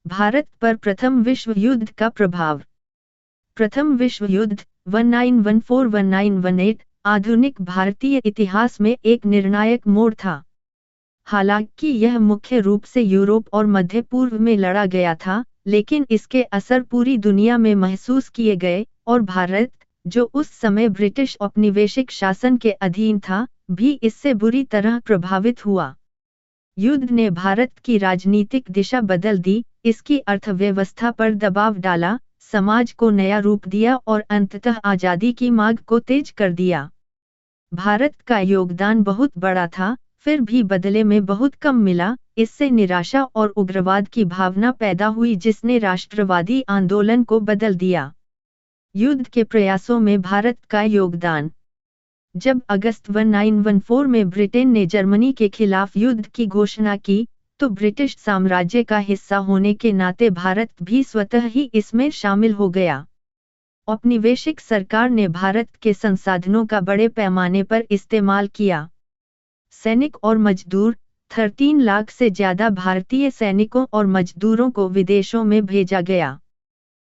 भारत पर प्रथम विश्व युद्ध का प्रभाव। प्रथम विश्व युद्ध 1914-1918 आधुनिक भारतीय इतिहास में एक निर्णायक मोड़ था। हालांकि यह मुख्य रूप से यूरोप और मध्य पूर्व में लड़ा गया था, लेकिन इसके असर पूरी दुनिया में महसूस किए गए और भारत, जो उस समय ब्रिटिश औपनिवेशिक शासन के अधीन था, भी इससे बुरी तरह प्रभावित हुआ। युद्ध ने भारत की राजनीतिक दिशा बदल दी, इसकी अर्थव्यवस्था पर दबाव डाला, समाज को नया रूप दिया और अंततः आजादी की मांग को तेज कर दिया। भारत का योगदान बहुत बड़ा था, फिर भी बदले में बहुत कम मिला। इससे निराशा और उग्रवाद की भावना पैदा हुई जिसने राष्ट्रवादी आंदोलन को बदल दिया। युद्ध के प्रयासों में भारत का योगदान। जब अगस्त 1914 में ब्रिटेन ने जर्मनी के खिलाफ युद्ध की घोषणा की, तो ब्रिटिश साम्राज्य का हिस्सा होने के नाते भारत भी स्वतः ही इसमें शामिल हो गया। औपनिवेशिक सरकार ने भारत के संसाधनों का बड़े पैमाने पर इस्तेमाल किया। सैनिक और मजदूर 13 लाख से ज्यादा भारतीय सैनिकों और मजदूरों को विदेशों में भेजा गया।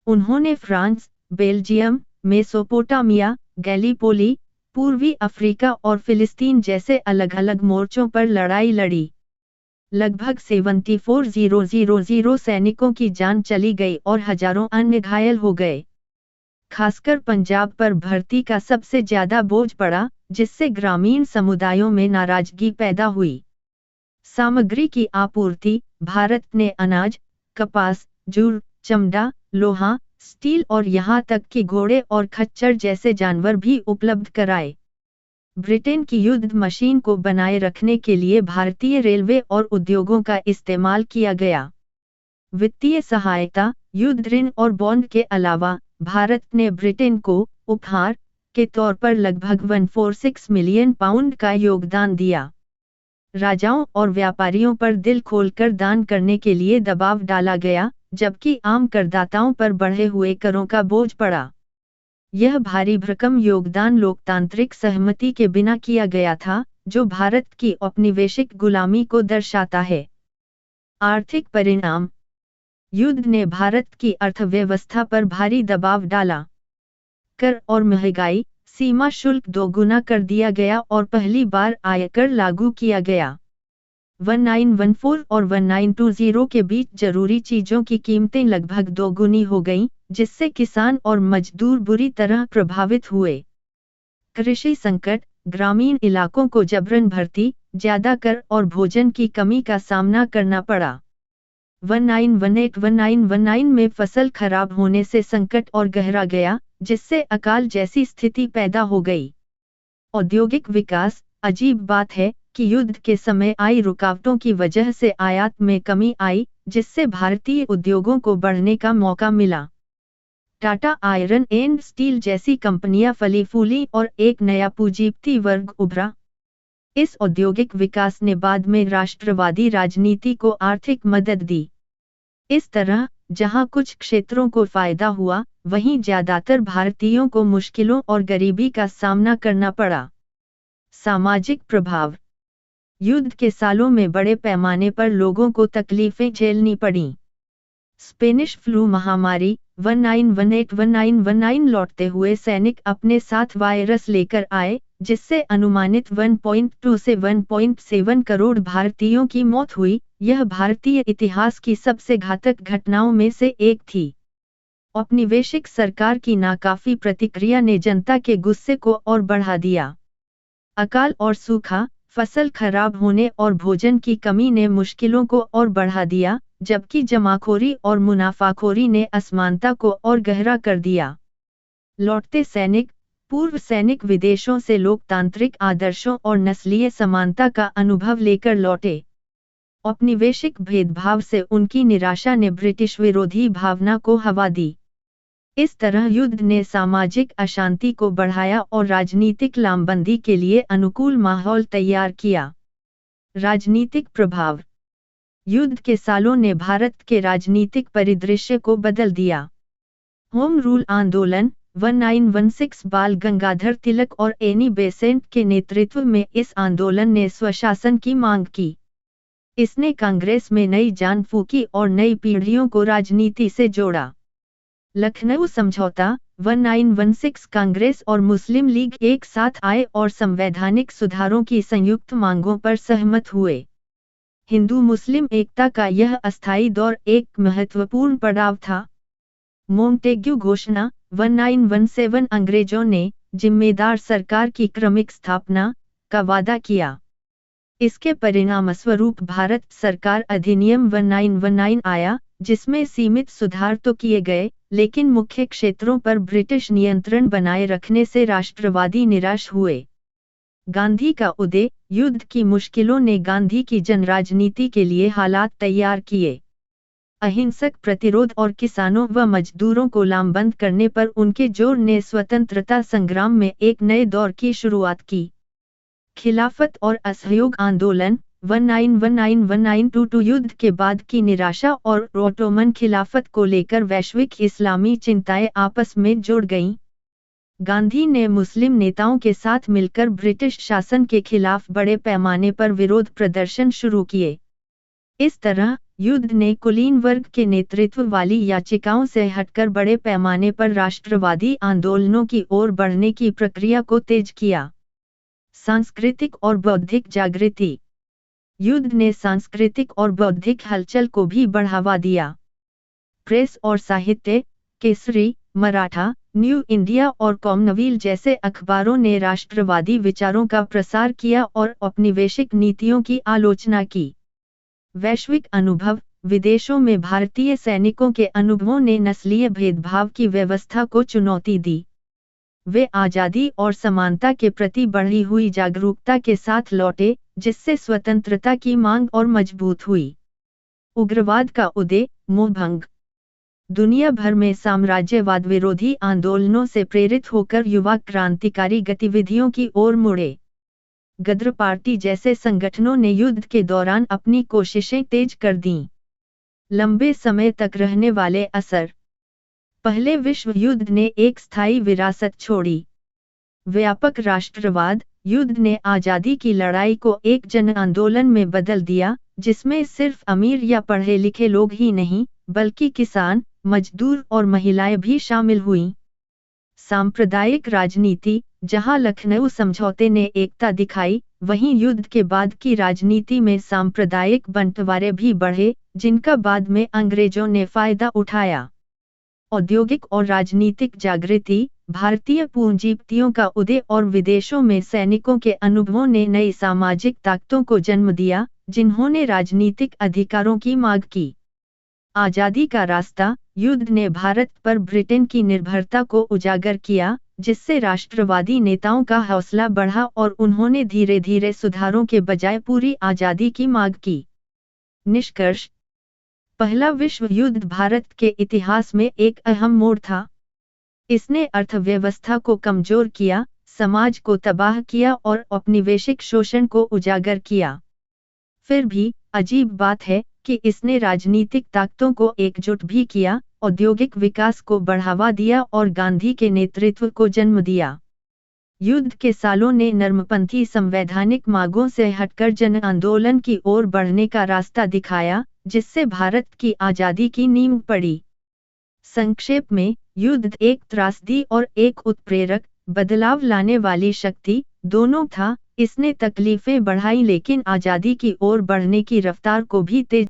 उन्होंने फ्रांस, बेल्जियम, मेसोपोटामिया, गैलीपोली, पूर्वी अफ्रीका और फिलिस्तीन जैसे अलग अलग मोर्चों पर लड़ाई लड़ी। लगभग 74,000 सैनिकों की जान चली गई और हजारों अन्य घायल हो गए। खासकर पंजाब पर भर्ती का सबसे ज्यादा बोझ पड़ा, जिससे ग्रामीण समुदायों में नाराजगी पैदा हुई। सामग्री की आपूर्ति। भारत ने अनाज, कपास, जूट, चमड़ा, लोहा, स्टील और यहाँ तक कि घोड़े और खच्चर जैसे जानवर भी उपलब्ध कराए। ब्रिटेन की युद्ध मशीन को बनाए रखने के लिए भारतीय रेलवे और उद्योगों का इस्तेमाल किया गया। वित्तीय सहायता, युद्ध ऋण और बॉन्ड के अलावा भारत ने ब्रिटेन को उपहार के तौर पर लगभग 146 मिलियन पाउंड का योगदान दिया। राजाओं और व्यापारियों पर दिल खोलकर दान करने के लिए दबाव डाला गया, जबकि आम करदाताओं पर बढ़े हुए करों का बोझ पड़ा। यह भारी भरकम योगदान लोकतांत्रिक सहमति के बिना किया गया था, जो भारत की औपनिवेशिक गुलामी को दर्शाता है। आर्थिक परिणाम। युद्ध ने भारत की अर्थव्यवस्था पर भारी दबाव डाला। कर और महंगाई, सीमा शुल्क दोगुना कर दिया गया और पहली बार आयकर लागू किया गया। 1914 और 1920 के बीच जरूरी चीजों की कीमतें लगभग दोगुनी हो गईं, जिससे किसान और मजदूर बुरी तरह प्रभावित हुए। कृषि संकट, ग्रामीण इलाकों को जबरन भर्ती, ज्यादा कर और भोजन की कमी का सामना करना पड़ा। 1918-1919 में फसल खराब होने से संकट और गहरा गया, जिससे अकाल जैसी स्थिति पैदा हो गई। औद्योगिक विकास। अजीब बात है कि युद्ध के समय आई रुकावटों की वजह से आयात में कमी आई, जिससे भारतीय उद्योगों को बढ़ने का मौका मिला। टाटा आयरन एंड स्टील जैसी कंपनियां फली फूली और एक नया पूंजीपति वर्ग उभरा। इस औद्योगिक विकास ने बाद में राष्ट्रवादी राजनीति को आर्थिक मदद दी। इस तरह जहां कुछ क्षेत्रों को फायदा हुआ, वहीं ज्यादातर भारतीयों को मुश्किलों और गरीबी का सामना करना पड़ा। सामाजिक प्रभाव। युद्ध के सालों में बड़े पैमाने पर लोगों को तकलीफें झेलनी पड़ीं। स्पेनिश फ्लू महामारी 1918-1919 लौटते हुए सैनिक अपने साथ वायरस लेकर आए, जिससे अनुमानित 1.2 से 1.7 करोड़ भारतीयों की मौत हुई। यह भारतीय इतिहास की सबसे घातक घटनाओं में से एक थी। औपनिवेशिक सरकार की नाकाफी प्रतिक्रिया ने जनता के गुस्से को और बढ़ा दिया। अकाल और सूखा, फसल खराब होने और भोजन की कमी ने मुश्किलों को और बढ़ा दिया, जबकि जमाखोरी और मुनाफाखोरी ने असमानता को और गहरा कर दिया। लौटते सैनिक। पूर्व सैनिक विदेशों से लोकतांत्रिक आदर्शों और नस्लीय समानता का अनुभव लेकर लौटे। औपनिवेशिक भेदभाव से उनकी निराशा ने ब्रिटिश विरोधी भावना को हवा दी। इस तरह युद्ध ने सामाजिक अशांति को बढ़ाया और राजनीतिक लामबंदी के लिए अनुकूल माहौल तैयार किया। राजनीतिक प्रभाव। युद्ध के सालों ने भारत के राजनीतिक परिदृश्य को बदल दिया। होम रूल आंदोलन 1916 बाल गंगाधर तिलक और एनी बेसेंट के नेतृत्व में इस आंदोलन ने स्वशासन की मांग की। इसने कांग्रेस में नई जान फूंकी और नई पीढ़ियों को राजनीति से जोड़ा। लखनऊ समझौता 1916 कांग्रेस और मुस्लिम लीग एक साथ आए और संवैधानिक सुधारों की संयुक्त मांगों पर सहमत हुए। हिंदू मुस्लिम एकता का यह अस्थायी दौर एक महत्वपूर्ण पड़ाव था। मोंटेग्यू घोषणा 1917 अंग्रेजों ने जिम्मेदार सरकार की क्रमिक स्थापना का वादा किया। इसके परिणामस्वरूप भारत सरकार अधिनियम 1919 आया, जिसमें सीमित सुधार तो किए गए, लेकिन मुख्य क्षेत्रों पर ब्रिटिश नियंत्रण बनाए रखने से राष्ट्रवादी निराश हुए। गांधी का उदय, युद्ध की मुश्किलों ने गांधी की जनराजनीति के लिए हालात तैयार किए। अहिंसक प्रतिरोध और किसानों व मजदूरों को लामबंद करने पर उनके जोर ने स्वतंत्रता संग्राम में एक नए दौर की शुरुआत की। खिलाफत और असहयोग आंदोलन 1919-1922 युद्ध के बाद की निराशा और ओटोमन खिलाफत को लेकर वैश्विक इस्लामी चिंताएं आपस में जुड़ गईं। गांधी ने मुस्लिम नेताओं के साथ मिलकर ब्रिटिश शासन के खिलाफ बड़े पैमाने पर विरोध प्रदर्शन शुरू किए। इस तरह युद्ध ने कुलीन वर्ग के नेतृत्व वाली याचिकाओं से हटकर बड़े पैमाने पर राष्ट्रवादी आंदोलनों की ओर बढ़ने की प्रक्रिया को तेज किया। सांस्कृतिक और बौद्धिक जागृति। युद्ध ने सांस्कृतिक और बौद्धिक हलचल को भी बढ़ावा दिया। प्रेस और साहित्य, केसरी, मराठा, न्यू इंडिया और कॉमनवील जैसे अखबारों ने राष्ट्रवादी विचारों का प्रसार किया और औपनिवेशिक नीतियों की आलोचना की। वैश्विक अनुभव। विदेशों में भारतीय सैनिकों के अनुभवों ने नस्लीय भेदभाव की व्यवस्था को चुनौती दी। वे आज़ादी और समानता के प्रति बढ़ी हुई जागरूकता के साथ लौटे, जिससे स्वतंत्रता की मांग और मजबूत हुई। उग्रवाद का उदय, मोहभंग। दुनिया भर में साम्राज्यवाद विरोधी आंदोलनों से प्रेरित होकर युवा क्रांतिकारी गतिविधियों की ओर मुड़े। गदर पार्टी जैसे संगठनों ने युद्ध के दौरान अपनी कोशिशें तेज कर दीं। लंबे समय तक रहने वाले असर। पहले विश्व युद्ध ने एक स्थायी विरासत छोड़ी। व्यापक राष्ट्रवाद। युद्ध ने आज़ादी की लड़ाई को एक जन आंदोलन में बदल दिया, जिसमें सिर्फ अमीर या पढ़े लिखे लोग ही नहीं, बल्कि किसान, मजदूर और महिलाएं भी शामिल हुईं। सांप्रदायिक राजनीति। जहां लखनऊ समझौते ने एकता दिखाई, वहीं युद्ध के बाद की राजनीति में सांप्रदायिक बंटवारे भी बढ़े, जिनका बाद में अंग्रेजों ने फायदा उठाया। औद्योगिक और राजनीतिक जागृति। भारतीय पूंजीपतियों का उदय और विदेशों में सैनिकों के अनुभवों ने नई सामाजिक ताकतों को जन्म दिया, जिन्होंने राजनीतिक अधिकारों की मांग की। आज़ादी का रास्ता। युद्ध ने भारत पर ब्रिटेन की निर्भरता को उजागर किया, जिससे राष्ट्रवादी नेताओं का हौसला बढ़ा और उन्होंने धीरे धीरे सुधारों के बजाय पूरी आज़ादी की मांग की। निष्कर्ष। पहला विश्व युद्ध भारत के इतिहास में एक अहम मोड़ था। इसने अर्थव्यवस्था को कमजोर किया, समाज को तबाह किया और औपनिवेशिक शोषण को उजागर किया। फिर भी अजीब बात है कि इसने राजनीतिक ताकतों को एकजुट भी किया, औद्योगिक विकास को बढ़ावा दिया और गांधी के नेतृत्व को जन्म दिया। युद्ध के सालों ने नर्मपंथी संवैधानिक मांगों से हटकर जन आंदोलन की ओर बढ़ने का रास्ता दिखाया, जिससे भारत की आज़ादी की नींव पड़ी। संक्षेप में, युद्ध एक त्रासदी और एक उत्प्रेरक, बदलाव लाने वाली शक्ति दोनों था। इसने तकलीफें बढ़ाई लेकिन आज़ादी की ओर बढ़ने की रफ्तार को भी तेज